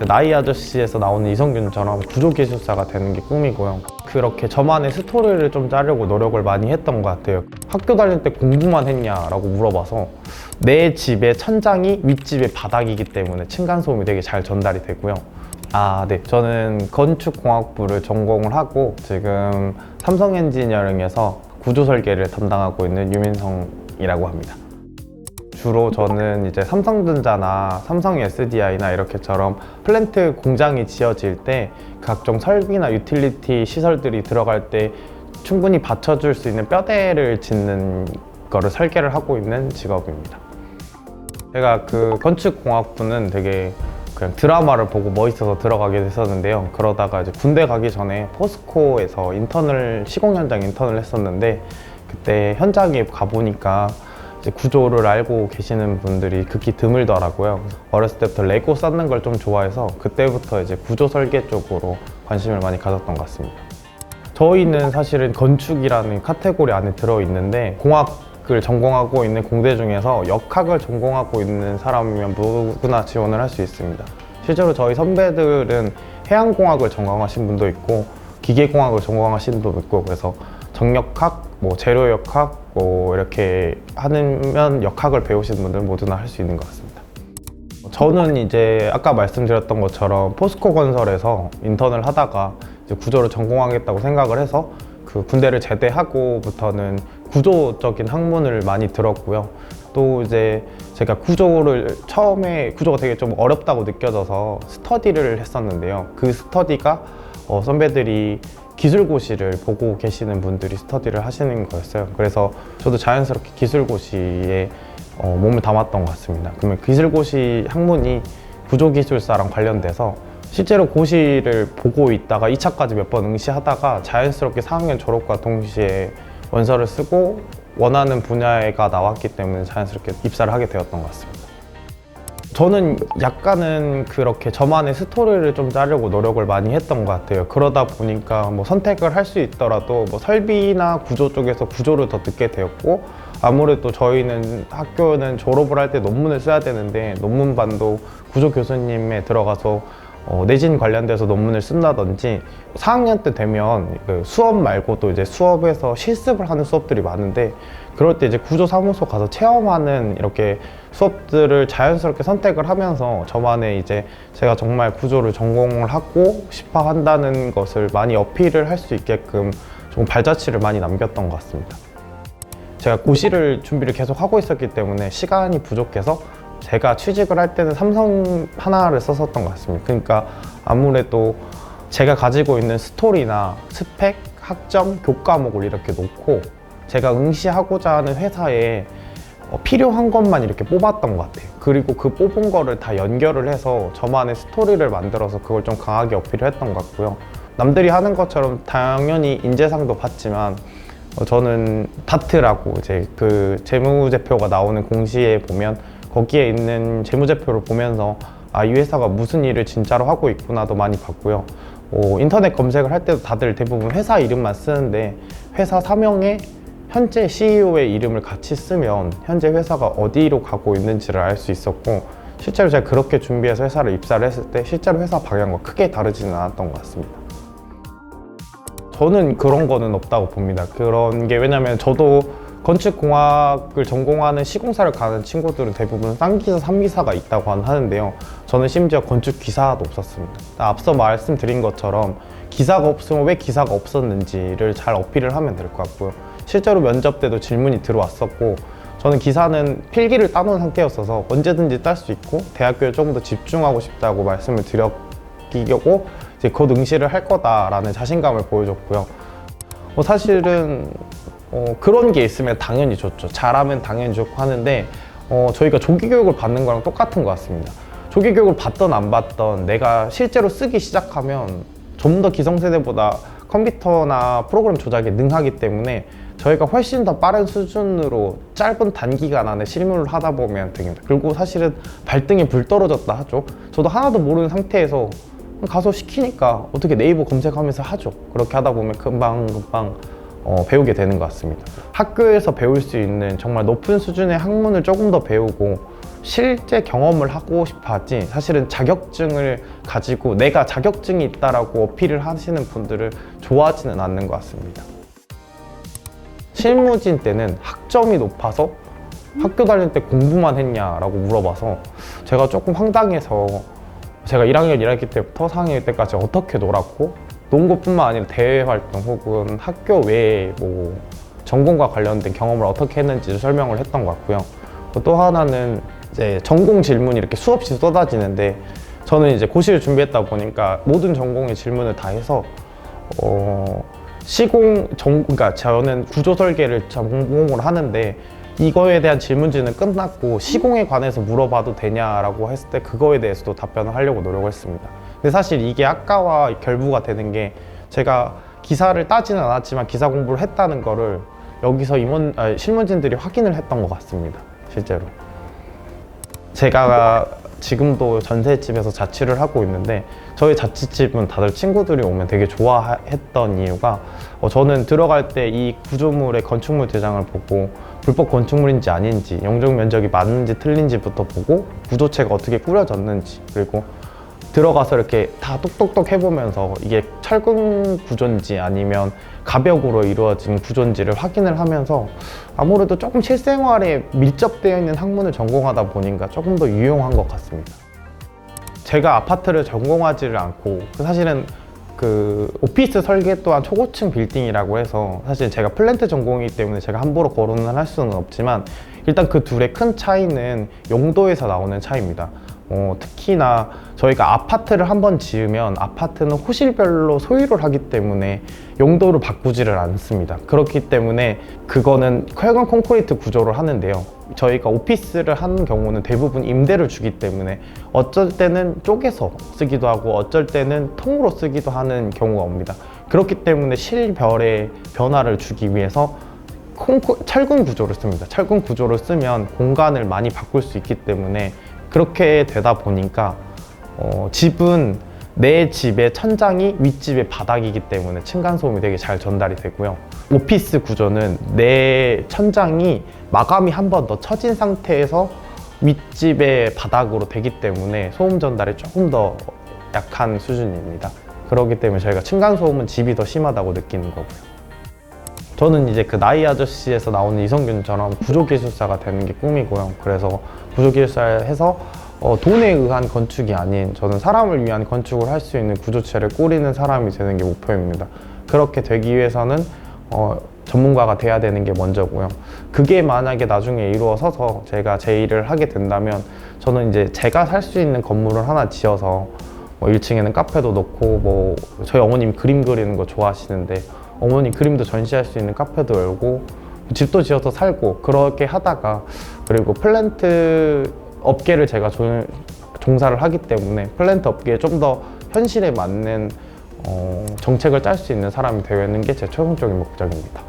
그 나이 아저씨에서 나오는 이성균처럼 구조기술사가 되는 게 꿈이고요. 그렇게 저만의 스토리를 좀 짜려고 노력을 많이 했던 것 같아요. 학교 다닐 때 공부만 했냐라고 물어봐서 내 집의 천장이 윗집의 바닥이기 때문에 층간소음이 되게 잘 전달이 되고요. 네. 저는 건축공학부를 전공을 하고 지금 삼성 엔지니어링에서 구조 설계를 담당하고 있는 유민성이라고 합니다. 주로 저는 이제 삼성전자나 삼성 SDI나 이렇게처럼 플랜트 공장이 지어질 때 각종 설비나 유틸리티 시설들이 들어갈 때 충분히 받쳐줄 수 있는 뼈대를 짓는 거를 설계를 하고 있는 직업입니다. 제가 그 건축공학부는 되게 그냥 드라마를 보고 멋있어서 들어가게 됐었는데요. 그러다가 이제 군대 가기 전에 포스코에서 시공 현장 인턴을 했었는데 그때 현장에 가보니까 이제 구조를 알고 계시는 분들이 극히 드물더라고요. 어렸을 때부터 레고 쌓는 걸 좀 좋아해서 그때부터 이제 구조 설계 쪽으로 관심을 많이 가졌던 것 같습니다. 저희는 사실은 건축이라는 카테고리 안에 들어있는데 공학을 전공하고 있는 공대 중에서 역학을 전공하고 있는 사람이면 누구나 지원을 할 수 있습니다. 실제로 저희 선배들은 해양공학을 전공하신 분도 있고 기계공학을 전공하신 분도 있고 그래서 정역학, 재료역학 이렇게 하면 역학을 배우신 분들 모두나 할 수 있는 것 같습니다. 저는 이제 아까 말씀드렸던 것처럼 포스코 건설에서 인턴을 하다가 이제 구조를 전공하겠다고 생각을 해서 그 군대를 제대하고부터는 구조적인 학문을 많이 들었고요. 또 이제 제가 처음에 구조가 되게 좀 어렵다고 느껴져서 스터디를 했었는데요. 그 스터디가 선배들이 기술고시를 보고 계시는 분들이 스터디를 하시는 거였어요. 그래서 저도 자연스럽게 기술고시에 몸을 담았던 것 같습니다. 그러면 기술고시 학문이 구조기술사랑 관련돼서 실제로 고시를 보고 있다가 2차까지 몇 번 응시하다가 자연스럽게 4학년 졸업과 동시에 원서를 쓰고 원하는 분야가 나왔기 때문에 자연스럽게 입사를 하게 되었던 것 같습니다. 저는 약간은 그렇게 저만의 스토리를 좀 짜려고 노력을 많이 했던 것 같아요. 그러다 보니까 선택을 할 수 있더라도 설비나 구조 쪽에서 구조를 더 듣게 되었고 아무래도 저희는 학교는 졸업을 할 때 논문을 써야 되는데 논문반도 구조 교수님에 들어가서 내진 관련돼서 논문을 쓴다든지 4학년 때 되면 수업 말고도 이제 수업에서 실습을 하는 수업들이 많은데 그럴 때 이제 구조사무소 가서 체험하는 이렇게 수업들을 자연스럽게 선택을 하면서 저만의 이제 제가 정말 구조를 전공을 하고 싶어 한다는 것을 많이 어필을 할 수 있게끔 좀 발자취를 많이 남겼던 것 같습니다. 제가 고시를 준비를 계속 하고 있었기 때문에 시간이 부족해서 제가 취직을 할 때는 삼성 하나를 썼었던 것 같습니다. 그러니까 아무래도 제가 가지고 있는 스토리나 스펙, 학점, 교과목을 이렇게 놓고 제가 응시하고자 하는 회사에 필요한 것만 이렇게 뽑았던 것 같아요. 그리고 그 뽑은 거를 다 연결을 해서 저만의 스토리를 만들어서 그걸 좀 강하게 어필을 했던 것 같고요. 남들이 하는 것처럼 당연히 인재상도 받지만 저는 다트라고 이제 그 재무제표가 나오는 공시에 보면 거기에 있는 재무제표를 보면서 이 회사가 무슨 일을 진짜로 하고 있구나도 많이 봤고요. 인터넷 검색을 할 때도 다들 대부분 회사 이름만 쓰는데 회사 사명에 현재 CEO의 이름을 같이 쓰면 현재 회사가 어디로 가고 있는지를 알 수 있었고 실제로 제가 그렇게 준비해서 회사를 입사를 했을 때 실제로 회사 방향과 크게 다르지는 않았던 것 같습니다. 저는 그런 거는 없다고 봅니다. 그런 게 왜냐면 저도 건축공학을 전공하는 시공사를 가는 친구들은 대부분 쌍기사, 3기사가 있다고 하는데요. 저는 심지어 건축기사도 없었습니다. 앞서 말씀드린 것처럼 기사가 없으면 왜 기사가 없었는지를 잘 어필을 하면 될 것 같고요. 실제로 면접 때도 질문이 들어왔었고 저는 기사는 필기를 따놓은 상태였어서 언제든지 딸 수 있고 대학교에 조금 더 집중하고 싶다고 말씀을 드렸고 이제 곧 응시를 할 거다라는 자신감을 보여줬고요. 사실은 그런 게 있으면 당연히 좋죠. 잘하면 당연히 좋고 하는데 저희가 조기교육을 받는 거랑 똑같은 것 같습니다. 조기교육을 받던 안 받던 내가 실제로 쓰기 시작하면 좀 더 기성세대보다 컴퓨터나 프로그램 조작에 능하기 때문에 저희가 훨씬 더 빠른 수준으로 짧은 단기간 안에 실무를 하다 보면 됩니다. 그리고 사실은 발등에 불 떨어졌다 하죠. 저도 하나도 모르는 상태에서 가서 시키니까 어떻게 네이버 검색하면서 하죠. 그렇게 하다 보면 금방 배우게 되는 것 같습니다. 학교에서 배울 수 있는 정말 높은 수준의 학문을 조금 더 배우고 실제 경험을 하고 싶어 하지 사실은 자격증을 가지고 내가 자격증이 있다라고 어필을 하시는 분들을 좋아하지는 않는 것 같습니다. 실무진 때는 학점이 높아서 학교 다닐 때 공부만 했냐라고 물어봐서 제가 조금 황당해서 제가 1학년 1학기 때부터 4학년 때까지 어떻게 놀았고 논 것뿐만 아니라 대외 활동 혹은 학교 외에 뭐 전공과 관련된 경험을 어떻게 했는지를 설명을 했던 것 같고요. 또 하나는 이제 전공 질문이 이렇게 수없이 쏟아지는데 저는 이제 고시를 준비했다 보니까 모든 전공의 질문을 다 해서 그러니까 저는 구조 설계를 전공을 하는데 이거에 대한 질문지는 끝났고 시공에 관해서 물어봐도 되냐라고 했을 때 그거에 대해서도 답변을 하려고 노력을 했습니다. 근데 사실 이게 학과와 결부가 되는 게 제가 기사를 따지는 않았지만 기사 공부를 했다는 거를 여기서 실무진들이 확인을 했던 것 같습니다. 실제로 제가 지금도 전셋집에서 자취를 하고 있는데 저희 자취집은 다들 친구들이 오면 되게 좋아했던 이유가 저는 들어갈 때 이 구조물의 건축물 대장을 보고 불법 건축물인지 아닌지, 용적 면적이 맞는지 틀린지부터 보고 구조체가 어떻게 꾸려졌는지, 그리고 들어가서 이렇게 다 똑똑똑 해보면서 이게 철근 구조인지 아니면 가벽으로 이루어진 구조인지를 확인을 하면서 아무래도 조금 실생활에 밀접되어 있는 학문을 전공하다 보니까 조금 더 유용한 것 같습니다. 제가 아파트를 전공하지를 않고 사실은 그 오피스 설계 또한 초고층 빌딩이라고 해서 사실 제가 플랜트 전공이기 때문에 제가 함부로 거론을 할 수는 없지만 일단 그 둘의 큰 차이는 용도에서 나오는 차이입니다. 특히나 저희가 아파트를 한번 지으면 아파트는 호실별로 소유를 하기 때문에 용도를 바꾸지를 않습니다. 그렇기 때문에 그거는 혈관 콘크리트 구조를 하는데요. 저희가 오피스를 하는 경우는 대부분 임대를 주기 때문에 어쩔 때는 쪼개서 쓰기도 하고 어쩔 때는 통으로 쓰기도 하는 경우가 옵니다. 그렇기 때문에 실별의 변화를 주기 위해서 철근 구조를 씁니다. 철근 구조를 쓰면 공간을 많이 바꿀 수 있기 때문에 그렇게 되다 보니까 집은 내 집의 천장이 윗집의 바닥이기 때문에 층간소음이 되게 잘 전달이 되고요. 오피스 구조는 내 천장이 마감이 한 번 더 처진 상태에서 윗집의 바닥으로 되기 때문에 소음 전달이 조금 더 약한 수준입니다. 그렇기 때문에 저희가 층간소음은 집이 더 심하다고 느끼는 거고요. 저는 이제 그 나이 아저씨에서 나오는 이성균처럼 구조기술사가 되는 게 꿈이고요. 그래서 구조기술사를 해서 돈에 의한 건축이 아닌 저는 사람을 위한 건축을 할 수 있는 구조체를 꾸리는 사람이 되는 게 목표입니다. 그렇게 되기 위해서는 전문가가 돼야 되는 게 먼저고요. 그게 만약에 나중에 이루어져서 제가 제 일을 하게 된다면 저는 이제 제가 살 수 있는 건물을 하나 지어서 1층에는 카페도 놓고 저희 어머님 그림 그리는 거 좋아하시는데 어머니 그림도 전시할 수 있는 카페도 열고 집도 지어서 살고 그렇게 하다가 그리고 플랜트 업계를 제가 종사를 하기 때문에 플랜트 업계에 좀 더 현실에 맞는 정책을 짤 수 있는 사람이 되는 게 제 최종적인 목적입니다.